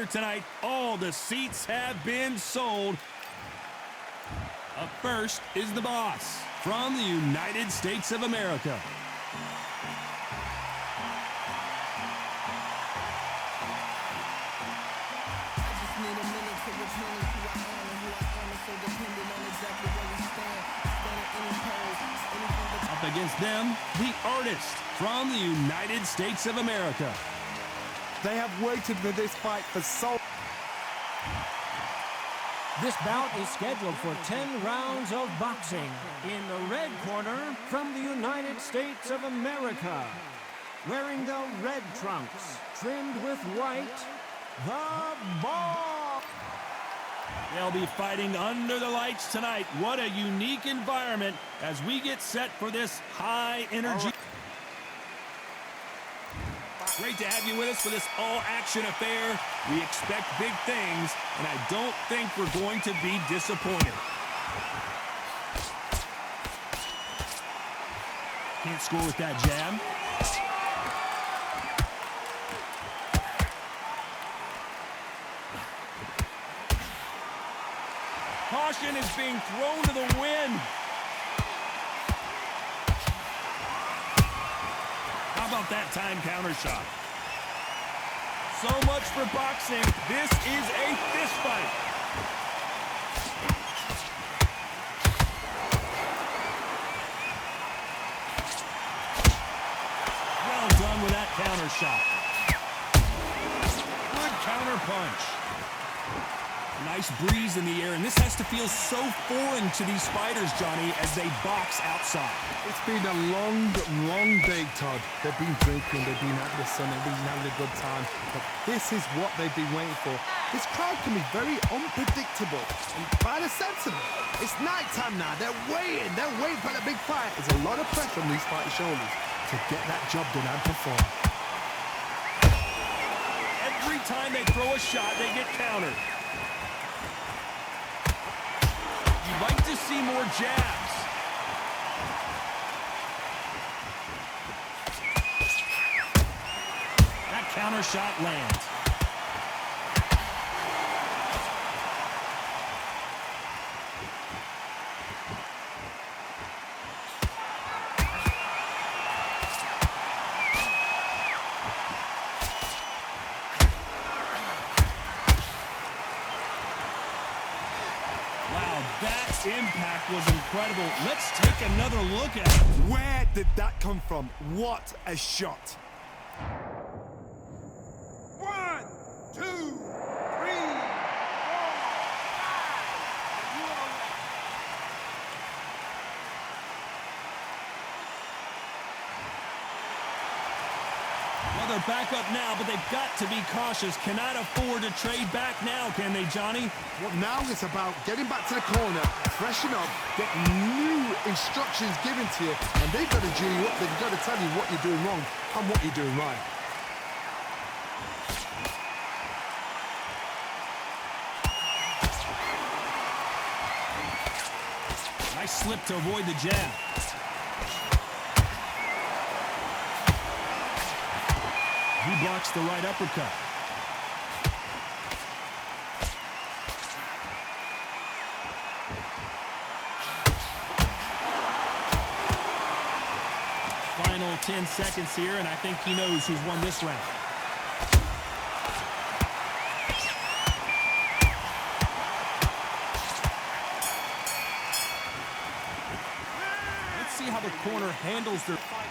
here tonight. All the seats have been sold. Up first is the boss from the United States of America. Up against them, the artist from the United States of America. They have waited for this fight for so. This bout is scheduled for 10 rounds of boxing. In the red corner, from the United States of America, wearing the red trunks, trimmed with white, the Boss. They'll be fighting under the lights tonight. What a unique environment as we get set for this high energy. Great to have you with us for this all-action affair. We expect big things, and I don't think we're going to be disappointed. Can't score with that jab. Caution is being thrown to the wind. How about that time counter shot? So much for boxing. This is a fist fight. Well done with that counter shot. Good counter punch. Nice breeze in the air, and this has to feel so foreign to these fighters, Johnny, as they box outside. It's been a long, long day, Todd. They've been drinking, they've been out in the sun, they've been having a good time. But this is what they've been waiting for. This crowd can be very unpredictable. And by the sense of it, it's night time now. They're waiting for the big fight. There's a lot of pressure on these fighters' shoulders to get that job done and perform. Every time they throw a shot, they get countered. You'd like to see more jabs. That counter shot lands. That impact was incredible. Let's take another look at it. Where did that come from? What a shot. 1, 2, 3, 4. Well, they're back up now, but they've got to be cautious. Cannot afford to trade back now, can they, Johnny? Well, now it's about getting back to the corner, freshen up, get new instructions given to you, and they've got to G you up. They've got to tell you what you're doing wrong and what you're doing right. Nice slip to avoid the jab. He blocks the right uppercut. Final 10 seconds here, and I think he knows who's won this round. Let's see how the corner handles their fight.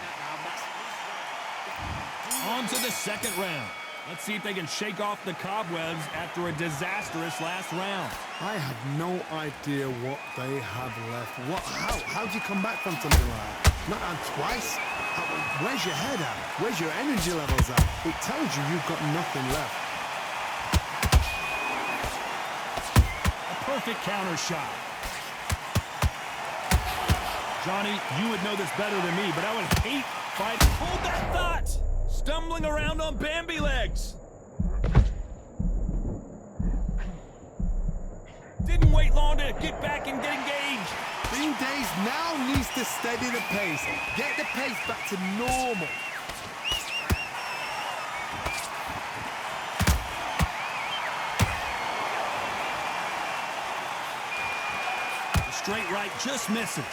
On to the second round. Let's see if they can shake off the cobwebs after a disastrous last round. I have no idea what they have left. How do you come back from something like that? Not out twice? Where's your head at? Where's your energy levels at? It tells you you've got nothing left. A perfect counter shot. Johnny, you would know this better than me, but I would hate fighting. Hold that thought! Stumbling around on Bambi legs. Didn't wait long to get back and get engaged. Bean Days now needs to steady the pace. Get the pace back to normal. Straight right just misses.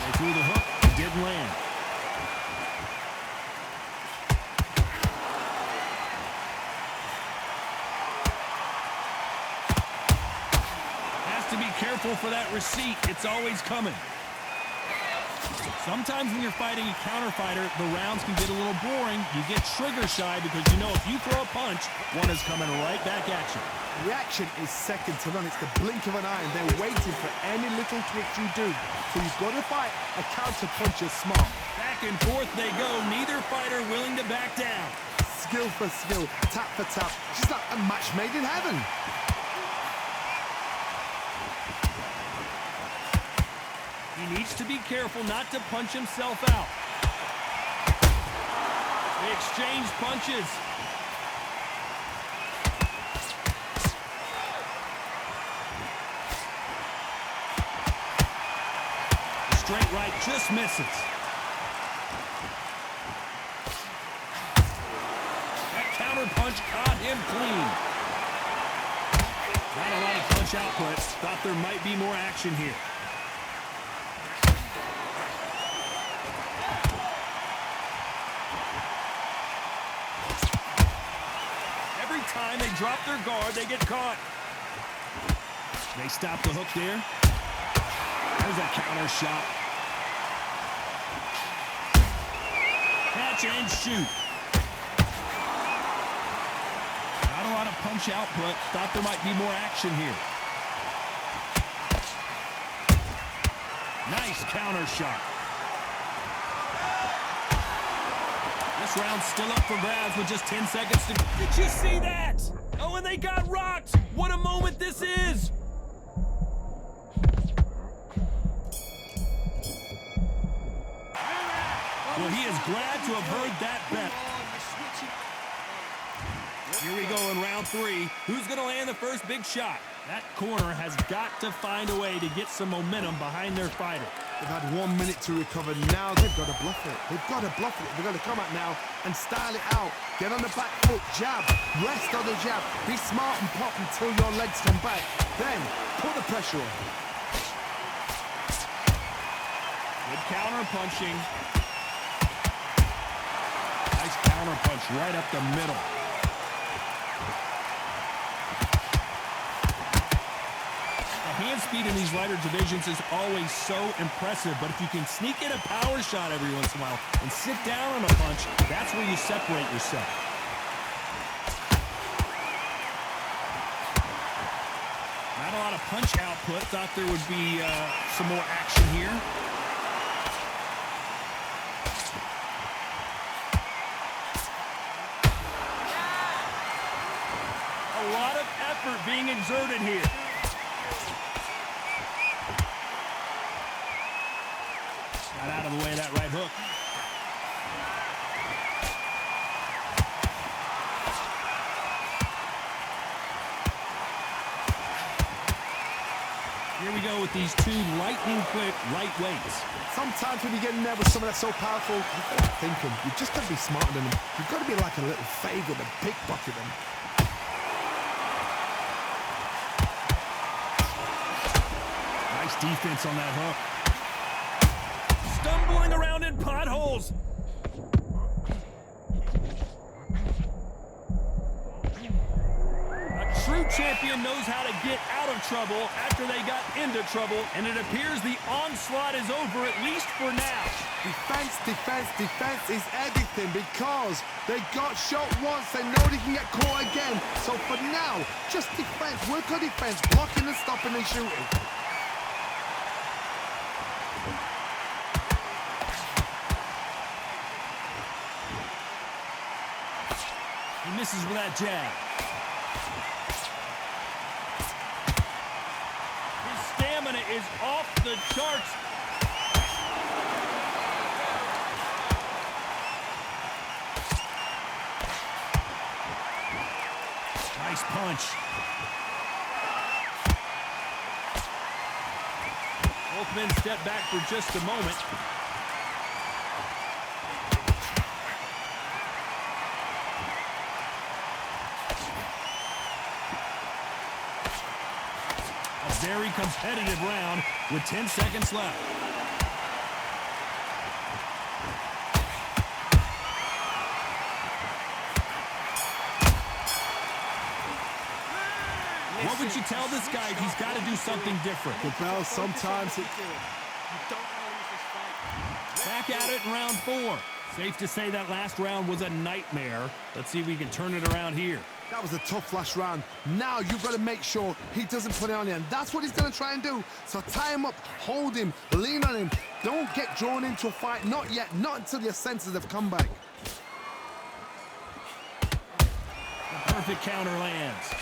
They threw the hook. It didn't land. To be careful for that receipt. It's always coming. Sometimes when you're fighting a counter fighter, the rounds can get a little boring. You get trigger shy because you know if you throw a punch, one is coming right back at you. Reaction is second to none. It's the blink of an eye, and they're waiting for any little twitch you do. So you've got to fight a counter puncher smart. Back and forth they go. Neither fighter willing to back down. Skill for skill, tap for tap. Just like a match made in heaven. He needs to be careful not to punch himself out. They exchange punches. The straight right just misses. That counter punch caught him clean. Not a lot of punch output. Thought there might be more action here. Time they drop their guard, they get caught. They stop the hook there. There's a counter shot. Catch and shoot. Not a lot of punch output. Thought there might be more action here. Nice counter shot. This round's still up for grabs with just 10 seconds to... Did you see that? Oh, and they got rocked. What a moment this is. Well, he is glad to have heard that bet. Here we go in round 3. Who's going to land the first big shot? That corner has got to find a way to get some momentum behind their fighter. They've had 1 minute to recover. Now they've got to bluff it. They've got to bluff it. They've got to come out now and style it out. Get on the back foot, jab, rest on the jab. Be smart and pop until your legs come back. Then put the pressure on. Good counter punching. Nice counter punch right up the middle. Hand speed in these lighter divisions is always so impressive, but if you can sneak in a power shot every once in a while and sit down on a punch, that's where you separate yourself. Not a lot of punch output. Thought there would be some more action here. A lot of effort being exerted here. Got out of the way of that right hook. Here we go with these two lightning-quick lightweights. Sometimes when you get in there with someone that's so powerful, you've got to think them. You've just got to be smarter than them. You've got to be like a little favourite and pickpocket them. Nice defense on that hook. Stumbling around in potholes. A true champion knows how to get out of trouble after they got into trouble, and it appears the onslaught is over, at least for now. Defense, defense, defense is everything because they got shot once. They know they can get caught again. So for now, just defense. Work on defense, blocking and stopping and shooting. He misses with that jab. His stamina is off the charts. Nice punch. Both men step back for just a moment. very competitive round with 10 seconds left. What would you tell this guy? He's got to do something different. The bell sometimes Back at it in round 4. Safe to say that last round was a nightmare. Let's see if we can turn it around here. That was a tough last round. Now you've got to make sure he doesn't put it on you, and that's what he's going to try and do. So tie him up, hold him, lean on him. Don't get drawn into a fight. Not yet. Not until your senses have come back. The perfect counter lands.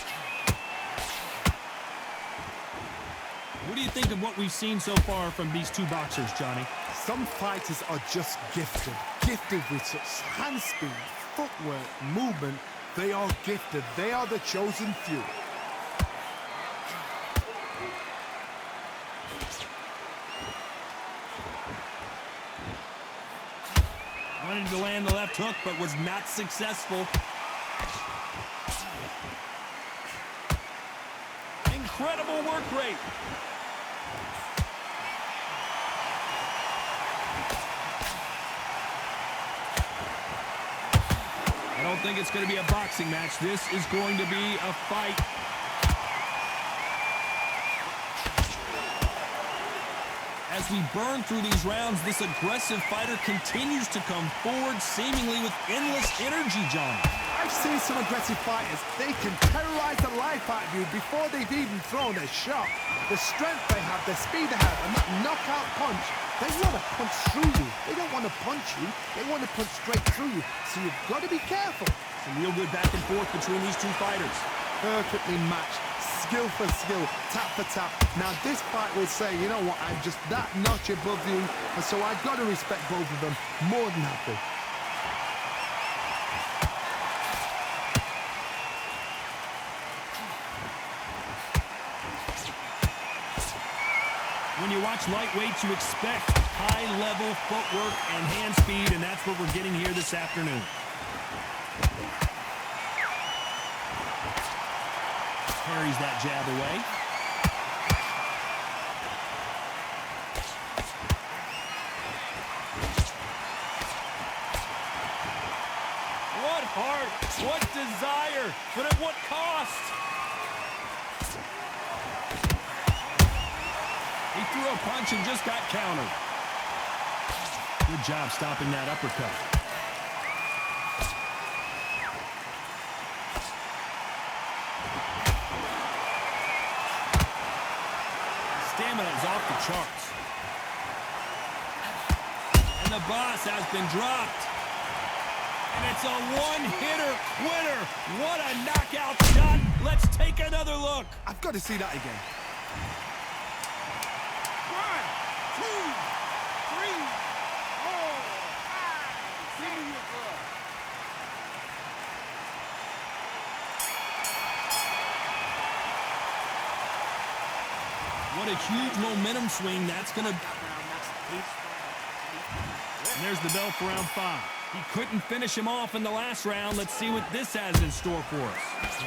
What do you think of what we've seen so far from these two boxers, Johnny? Some fighters are just gifted. Gifted with such hand speed, footwork, movement. They are gifted. They are the chosen few. Wanted to land the left hook, but was not successful. Incredible work rate. I don't think it's going to be a boxing match. This is going to be a fight. As we burn through these rounds, this aggressive fighter continues to come forward, seemingly with endless energy, John. I've seen some aggressive fighters. They can terrorize the life out of you before they've even thrown a shot. The strength they have, the speed they have, and that knockout punch, they want to punch through you. They don't want to punch you. They want to punch straight through you. So you've got to be careful. Some real good back and forth between these two fighters. Perfectly matched. Skill for skill, tap for tap. Now this fight will say, you know what, I'm just that notch above you, and so I've got to respect both of them more than happy. When you watch lightweights, you expect high-level footwork and hand speed, and that's what we're getting here this afternoon. Parries that jab away. What heart, what desire, but at what cost? He threw a punch and just got countered. Good job stopping that uppercut. Stamina is off the charts. And the boss has been dropped. And it's a one-hitter quitter. What a knockout shot. Let's take another look. I've got to see that again. 1, 2, 3, 4, 5. Give me your glove. What a huge momentum swing that's going to... And there's the bell for round 5. He couldn't finish him off in the last round. Let's see what this has in store for us.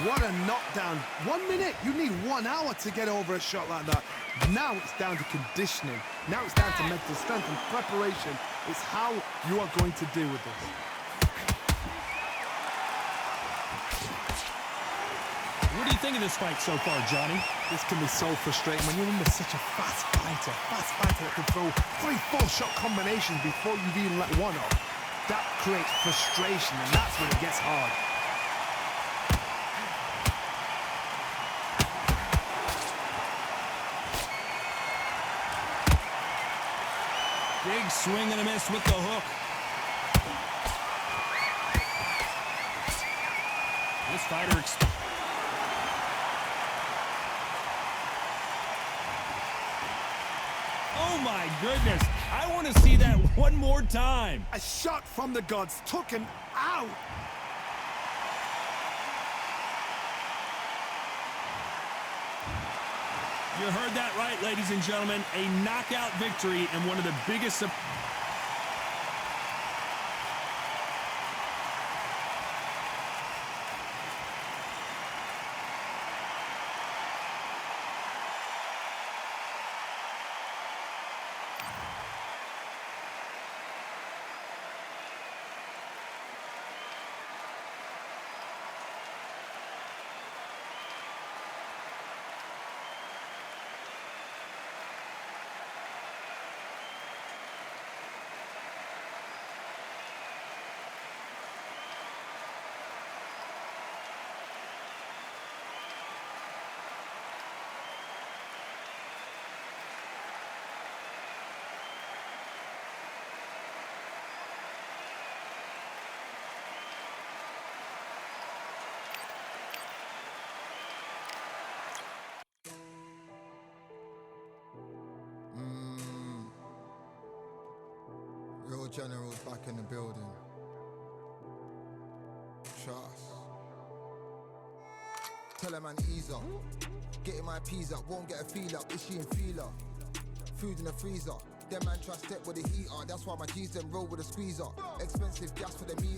What a knockdown. 1 minute, you need 1 hour to get over a shot like that. Now it's down to conditioning. Now it's down to mental strength and preparation. It's how you are going to deal with this. What do you think of this fight so far, Johnny? This can be so frustrating when you're under such a fast fighter that can throw 3-4 shot combinations before you've even let one off. That creates frustration, and that's when it gets hard. Big swing and a miss with the hook. This fighter... Oh my goodness, I want to see that one more time. A shot from the gods took him out. You heard that right, ladies and gentlemen. A knockout victory and one of the biggest... generals back in the building. Trust. Tell a man ease up. Getting my peas up, won't get a feel up. Is she in feeler? Food in the freezer. Them man try step with the heater. That's why my G's them roll with a squeezer. Expensive gas for the meat.